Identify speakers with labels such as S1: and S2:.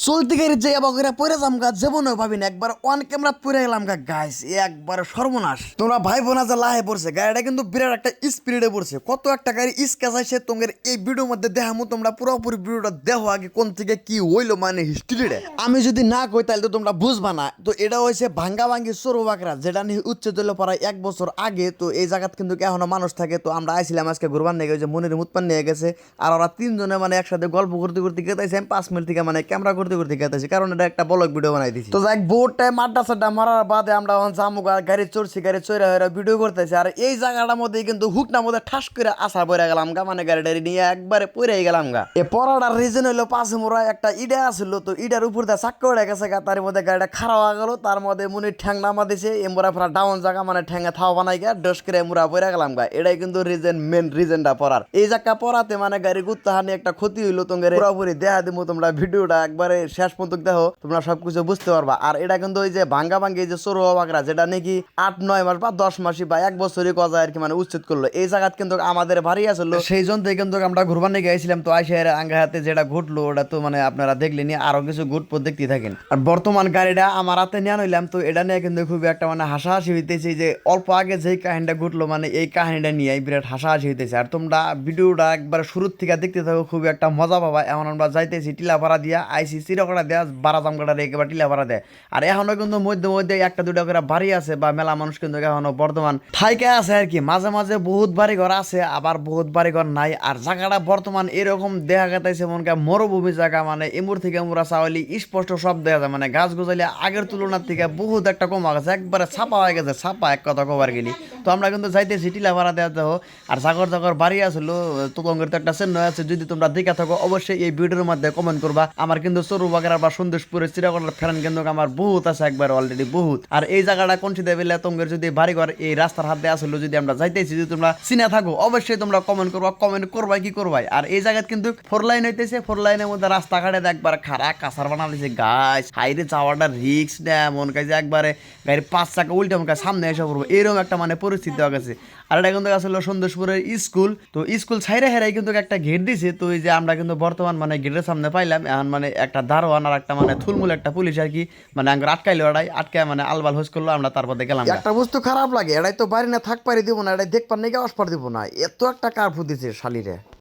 S1: চলতে গাড়ি যে বগেরা পরে যাম গা জীবনেও ভাবি না একবার অন ক্যামেরা পরে গেলাম গা গাইস একবার সর্বনাশ। তোমরা ভাই বোনা যে লাহে পড়ছে গাড়িটা কিন্তু বিরাট একটা স্পিডে পড়ছে। কত একটা গাড়ি স্কেচ আছে তোমাদের এই ভিডিওর মধ্যে দেখামু। তোমরা পুরোপুরি ভিডিওটা দেখো আগে কোন থেকে কি হইলো মানে হিস্ট্রিটা। আমি যদি না কই তাহলে তো তোমরা বুঝবা না। তো এটা হয়েছে ভাঙ্গা ভাঙ্গি সরু বাকরা, যেটা নিয়ে উচ্ছেদ হলো প্রায় 1 বছর আগে। তো এই জায়গাত কিন্তু এখনো মানুষ থাকে। তো আমরা আইছিলাম আজকে ঘুরবার নিয়ে গেছে, মনির মুতপান নিয়ে গেছে। আর ওরা তিনজনে মানে একসাথে গল্প করতে করতে গেতাইছে। আমি 5 মিনিট থেকে মানে ক্যামেরা করতে করতে গেতাইছি, কারণ এটা একটা ব্লগ ভিডিও বানাই দিছি। তো যাক বোর্ডটায় মাড্ডা সাড্ডা মারার বাদে আমরা জামুগা গাড়ি চড়ছি, গাড়ি চড়ে হয়ে ভিডিও করতেছি। আর এই জায়গাটার মধ্যে কিন্তু হুকনার মধ্যে ঠাস করে আসা পড়ে গেলাম গা, মানে গাড়ি টাড়ি নিয়ে একবারে পড়ে গেলাম গা। এ পড়াটার রিজন হইলো পাশে মোড়া একটা ইডা আসলো, তো ইডার উপর দিয়ে চাক্কা উড়ে গেছে গা। তার মধ্যে গাড়িটা খারাপ হয়ে গেল, তার মধ্যে মুনির ঠ্যাং নামা দিছে। এমরা পুরা ডাউন জায়গা মানে ঠ্যাঙ্গে থাও বানাই গা ডস করে মুরা পড়ে গেলাম গা। এটাই কিন্তু রিজন, মেন রিজনটা পড়ার। এই জায়গা পড়াতে মানে গাড়ি গুত্তাহানি একটা ক্ষতি হইলো। তোমাদের পুরোপুরি দেখা দিব, তোমরা ভিডিওটা একবারে শেষ পর্যন্ত দেখো, তোমরা সবকিছু বুঝতে পারবা। আর এটা কিন্তু ওই যে ভাঙ্গা ভাঙ্গি যে সরু বাগরা, যেটা নাকি 8-9 মাস বা 10 মাসই বা 1 বছরই কজা আর কি মানে উচ্ছেদ করলো। এই জায়গাত কিন্তু আমাদের ভারী আসলো, সেই জন্য কিন্তু আমরা ঘুরবার নিয়ে গেছিলাম। তো আইসা আঙ্গা হাতে যেটা ঘটলো ওটা তো মানে আপনারা দেখলেনি, আরো কিছু ঘুরপো দেখতে থাকেন। আর বর্তমান গাড়িটা আমার হাতে নিয়ে নিলাম, তো এটা নিয়ে কিন্তু খুবই একটা মানে হাসাহাসি হইতেছে। যে অল্প আগে যেই কাহিনীটা ঘটলো মানে এই কাহিনীটা নিয়ে বিরাট হাসাহাসি হইতেছে। আর তোমরা ভিডিওটা একবার শুরুর থেকে দেখতে থাকো, খুবই একটা মজা পাবা। এখন আমরা যাইতেছি টিলাপাড়া দিয়া, আইসি চিরকড়া দেয়া বারা জামকাটা একেবারে টিলাপাড়া দেয়। আর এখনো কিন্তু মধ্যে মধ্যে একটা দুটা করে বাড়ি আছে বা মেলা মানুষ কিন্তু এখনো বর্তমান ঠাইকে আছে আর কি। মাঝে মাঝে বহুত বাড়ি ঘর আছে, আবার বহুত বাড়ি ঘর নাই। আর জায়গাটা বর্তমান এরকম দেখা গেছে মনে মরুভূমি জায়গা, মানে এমুর থেকে এমুরা চাওয়ালি স্পষ্ট সব দেখা যায়। মানে গাছ গোছালি আগের তুলনার থেকে বহুত একটা কমা গেছে, একবারে ছাপা হয়ে গেছে, ছাপা এক কথা কবার গেলি। তো আমরা কিন্তু যাইতেছি টিলাপাড়া দেওয়া দেহ। আর জাগর জাগর বাড়ি আসলো তোদের তো একটা চেন্ন আছে, যদি তোমরা দেখে থাকো অবশ্যই এই ভিডিওর মধ্যে কমেন্ট করবা। আমার কিন্তু সরুবাগেরা বা সন্দেশপুরের চিরাগড়ার ফ্যান কিন্তু আমার বহুত আছে, একবার অলরেডি বহুত। আর এই জায়গাটা কোন সিধে বেলে তোমাদের যদি বাড়িঘর এই রাস্তার হাত দিয়ে আসলো, যদি আমরা যাইতেছি, যদি তোমরা চিনে থাকো অবশ্যই তোমরা কমেন্ট করবা। কমেন্ট করবাই কি করবাই। আর এই জায়গায় কিন্তু 4 লাইন হইতেছে, 4 লাইনের মধ্যে রাস্তাঘাটে একবার খারাপ কাঁচার বানা দিয়েছে গাছ। হাইরে যাওয়াটা রিক্স না, মন কাছে একবারে গাড়ির 5 চাকা উল্টে মন কাছে সামনে এসে পড়বো, এরকম একটা মানে পরিস্থিতি হয়ে গেছে। আর এটা কিন্তু আসলে সন্দেশপুরের স্কুল। তো স্কুল ছাইরে হেরাই কিন্তু একটা গেট দিছে। তো এই যে আমরা কিন্তু বর্তমান মানে গেটের সামনে পাইলাম। এখন মানে একটা দারোয়ান আর একটা মানে থুলমুল একটা পুলিশ আর কি মানে আঙ্গুর আটকাইলো, এটাই আটকায় মানে আলবাল হোস করলো। আমরা তারপর গেলাম। একটা বস্তু খারাপ লাগে, এটাই তো বাড়ি না থাক পারি দিব না, এটাই দেখ পার নাকি অসপার দিব না, এত একটা কার্ফু দিছে শালিরে।